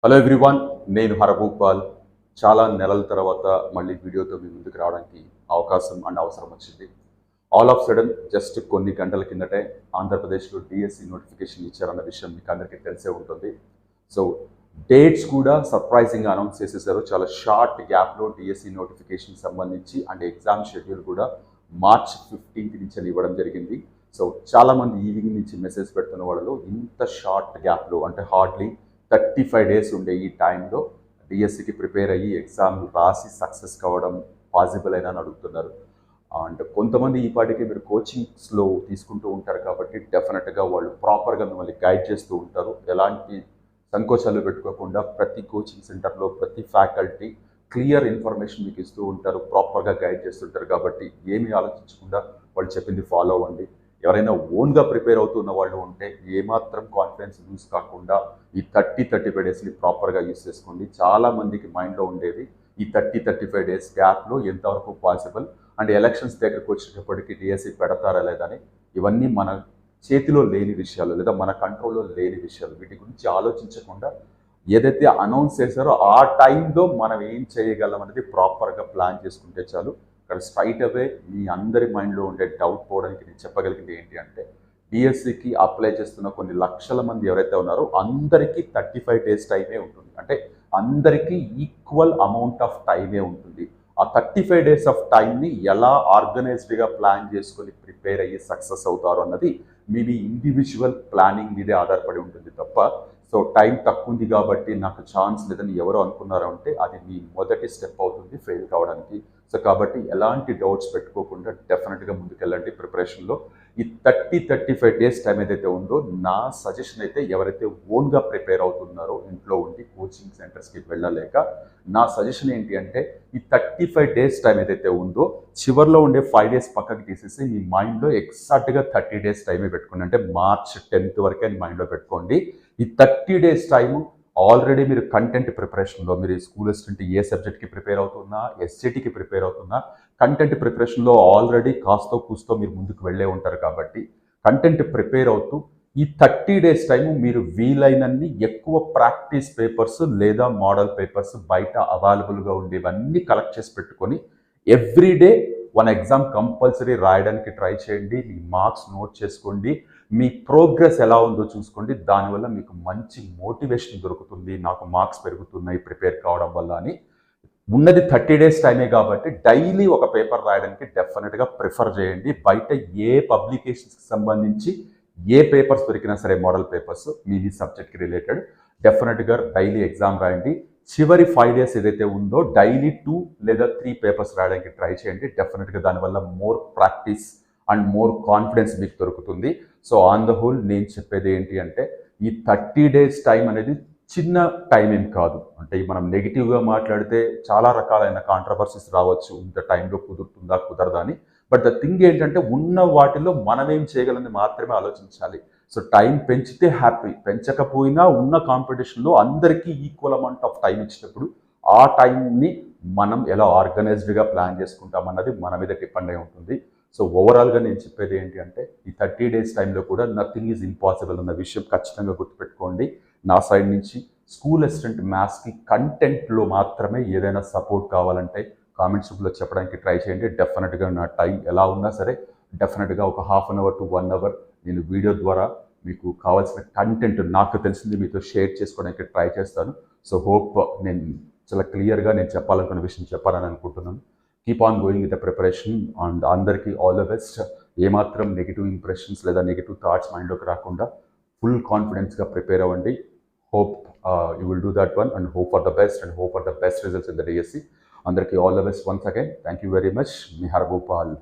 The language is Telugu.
హలో ఎవ్రీవన్, నేను హరభూపాల్. చాలా నెలల తర్వాత మళ్ళీ వీడియోతో మీ ముందుకు రావడానికి అవకాశం అండ్ అవసరం వచ్చింది. ఆల్ ఆఫ్ సడన్ జస్ట్ కొన్ని గంటల కిందటే ఆంధ్రప్రదేశ్లో డిఎస్సి నోటిఫికేషన్ ఇచ్చారన్న విషయం మీకు అందరికీ తెలిసే ఉంటుంది. సో డేట్స్ కూడా సర్ప్రైజింగ్గా అనౌన్స్ చేసేసారు. చాలా షార్ట్ గ్యాప్లో డిఎస్సి నోటిఫికేషన్ సంబంధించి అండ్ ఎగ్జామ్ షెడ్యూల్ కూడా మార్చ్ 15 నుంచి ఇవ్వడం జరిగింది. సో చాలామంది ఈవినింగ్ నుంచి మెసేజ్ పెడుతున్న వాళ్ళు ఇంత షార్ట్ గ్యాప్లో అంటే హార్డ్లీ 35 డేస్ ఉండే ఈ టైంలో డిఎస్సికి ప్రిపేర్ అయ్యి ఎగ్జామ్ రాసి సక్సెస్ కావడం పాసిబుల్ అయినా అని అడుగుతున్నారు. అండ్ కొంతమంది ఈ పాటికి మీరు కోచింగ్స్లో తీసుకుంటూ ఉంటారు కాబట్టి డెఫినెట్గా వాళ్ళు ప్రాపర్గా మిమ్మల్ని గైడ్ చేస్తూ ఉంటారు. ఎలాంటి సంకోచాలు పెట్టుకోకుండా ప్రతి కోచింగ్ సెంటర్లో ప్రతి ఫ్యాకల్టీ క్లియర్ ఇన్ఫర్మేషన్ మీకు ఇస్తూ ఉంటారు, ప్రాపర్గా గైడ్ చేస్తుంటారు. కాబట్టి ఏమీ ఆలోచించకుండా వాళ్ళు చెప్పింది ఫాలో అవ్వండి. ఎవరైనా ఓన్గా ప్రిపేర్ అవుతున్న వాళ్ళు ఉంటే ఏమాత్రం కాన్ఫిడెన్స్ లూజ్ కాకుండా ఈ 35 డేస్ని ప్రాపర్గా యూస్ చేసుకోండి. చాలామందికి మైండ్లో ఉండేది ఈ 35 డేస్ గ్యాప్లో ఎంతవరకు పాసిబుల్ అండ్ ఎలక్షన్స్ దగ్గరకు వచ్చేటప్పటికి డిఎస్సి పెడతారా లేదని. ఇవన్నీ మన చేతిలో లేని విషయాలు లేదా మన కంట్రోల్లో లేని విషయాలు. వీటి గురించి ఆలోచించకుండా ఏదైతే అనౌన్స్ చేశారో ఆ టైంలో మనం ఏం చేయగలం అనేది ప్రాపర్గా ప్లాన్ చేసుకుంటే చాలు. ఇక్కడ స్ట్రైట్ అవే మీ అందరి మైండ్లో ఉండే డౌట్ పోవడానికి నేను చెప్పగలిగింది ఏంటి అంటే, డిఎస్సికి అప్లై చేస్తున్న కొన్ని లక్షల మంది ఎవరైతే ఉన్నారో అందరికీ 35 డేస్ టైమే ఉంటుంది. అంటే అందరికీ ఈక్వల్ అమౌంట్ ఆఫ్ టైమే ఉంటుంది. ఆ 35 డేస్ ఆఫ్ టైంని ఎలా ఆర్గనైజ్డ్గా ప్లాన్ చేసుకొని ప్రిపేర్ అయ్యి సక్సెస్ అవుతారు అన్నది మీ ఇండివిజువల్ ప్లానింగ్ మీదే ఆధారపడి ఉంటుంది తప్ప, సో టైం తక్కువ ఉంది కాబట్టి నాకు ఛాన్స్ లేదని ఎవరు అనుకున్నారో అంటే అది మీ మొదటి స్టెప్ అవుతుంది ఫెయిల్ కావడానికి. సో కాబట్టి ఎలాంటి డౌట్స్ పెట్టుకోకుండా డెఫినెట్గా ముందుకెళ్ళండి ప్రిపరేషన్లో. ఈ 35 డేస్ టైం ఏదైతే ఉందో నా సజెషన్ అయితే ఎవరైతే ఓన్గా ప్రిపేర్ అవుతున్నారో ఇంట్లో ఉండి కోచింగ్ సెంటర్స్కి వెళ్ళలేక, నా సజెషన్ ఏంటి అంటే ఈ 35 డేస్ టైం ఏదైతే ఉందో చివరిలో ఉండే 5 డేస్ పక్కకి తీసేసి మీ మైండ్లో ఎగ్జాక్ట్గా 30 డేస్ టైమే పెట్టుకోండి. అంటే మార్చ్ 10th వరకే మైండ్లో పెట్టుకోండి. ఈ 30 డేస్ టైము ఆల్రెడీ మీరు కంటెంట్ ప్రిపరేషన్లో, మీరు స్కూల్ అసిస్టెంట్ ఏ సబ్జెక్ట్కి ప్రిపేర్ అవుతున్నా, ఎస్జిటికి ప్రిపేర్ అవుతున్నా, కంటెంట్ ప్రిపరేషన్లో ఆల్రెడీ కాస్తో కూస్తో మీరు ముందుకు వెళ్ళే ఉంటారు. కాబట్టి కంటెంట్ ప్రిపేర్ అవుతూ ఈ 30 డేస్ టైము మీరు వీలైనన్ని ఎక్కువ ప్రాక్టీస్ పేపర్స్ లేదా మోడల్ పేపర్స్ బయట అవైలబుల్గా ఉండేవన్నీ కలెక్ట్ చేసి పెట్టుకొని ఎవ్రీడే 1 ఎగ్జామ్ కంపల్సరీ రాయడానికి ట్రై చేయండి. మీ మార్క్స్ నోట్ చేసుకోండి. మీ ప్రోగ్రెస్ ఎలా ఉందో చూసుకోండి. దానివల్ల మీకు మంచి మోటివేషన్ దొరుకుతుంది. నాకు మార్క్స్ పెరుగుతున్నాయి ప్రిపేర్ కావడం వల్ల అని. ఉన్నది 30 డేస్ టైమే కాబట్టి డైలీ ఒక పేపర్ రాయడానికి డెఫినెట్గా ప్రిఫర్ చేయండి. బయట ఏ పబ్లికేషన్స్కి సంబంధించి ఏ పేపర్స్ దొరికినా సరే, మోడల్ పేపర్స్ మీ సబ్జెక్ట్కి రిలేటెడ్, డెఫినెట్గా డైలీ ఎగ్జామ్ రాయండి. చివరి 5 డేస్ ఏదైతే ఉందో డైలీ 2 లేదా 3 పేపర్స్ రాయడానికి ట్రై చేయండి. డెఫినెట్గా దానివల్ల more practice and more confidence మీకు దొరుకుతుంది. సో ఆన్ ద హోల్ నేను చెప్పేది ఏంటి అంటే, ఈ 30 డేస్ టైం అనేది చిన్న టైం ఏం కాదు. అంటే మనం నెగిటివ్గా మాట్లాడితే చాలా రకాలైన కాంట్రవర్సీస్ రావచ్చు, ఇంత టైంలో కుదురుతుందా కుదరదా అని. బట్ ద థింగ్ ఏంటంటే ఉన్న వాటిలో మనం ఏం చేయగలని మాత్రమే ఆలోచించాలి. సో టైం పెంచితే హ్యాపీ, పెంచకపోయినా ఉన్న కాంపిటీషన్లో అందరికీ ఈక్వల్ అమౌంట్ ఆఫ్ టైం ఇచ్చినప్పుడు ఆ టైంని మనం ఎలా ఆర్గనైజ్డ్గా ప్లాన్ చేసుకుంటామన్నది మన మీద డిపెండ్ అయి ఉంటుంది. సో ఓవరాల్గా నేను చెప్పేది ఏంటి అంటే, ఈ 30 డేస్ టైంలో కూడా నథింగ్ ఈజ్ ఇంపాసిబుల్ అన్న విషయం ఖచ్చితంగా గుర్తుపెట్టుకోండి. నా సైడ్ నుంచి స్కూల్ అసిస్టెంట్ మ్యాథ్స్కి కంటెంట్లో మాత్రమే ఏదైనా సపోర్ట్ కావాలంటే కామెంట్స్ రూపంలో చెప్పడానికి ట్రై చేయండి. డెఫినెట్గా నా టైం ఎలా ఉన్నా సరే డెఫినెట్గా ఒక half an hour to 1 hour నేను వీడియో ద్వారా మీకు కావాల్సిన కంటెంట్ నాకు తెలిసింది మీతో షేర్ చేసుకోవడానికి ట్రై చేస్తాను. సో హోప్ నేను చాలా క్లియర్గా నేను చెప్పాలనుకున్న విషయం చెప్పాలని అనుకుంటున్నాను. Keep on going with the preparation and అందరికీ ఆల్ ద బెస్ట్. ఏమాత్రం నెగిటివ్ ఇంప్రెషన్స్ లేదా నెగిటివ్ థాట్స్ మైండ్లోకి రాకుండా ఫుల్ కాన్ఫిడెన్స్గా ప్రిపేర్ అవ్వండి. Hope you will do that one and hope for the best and hope for the best results in the DSC. అందరికీ all the best once again. Thank you very much. మీ హరభూపాల్.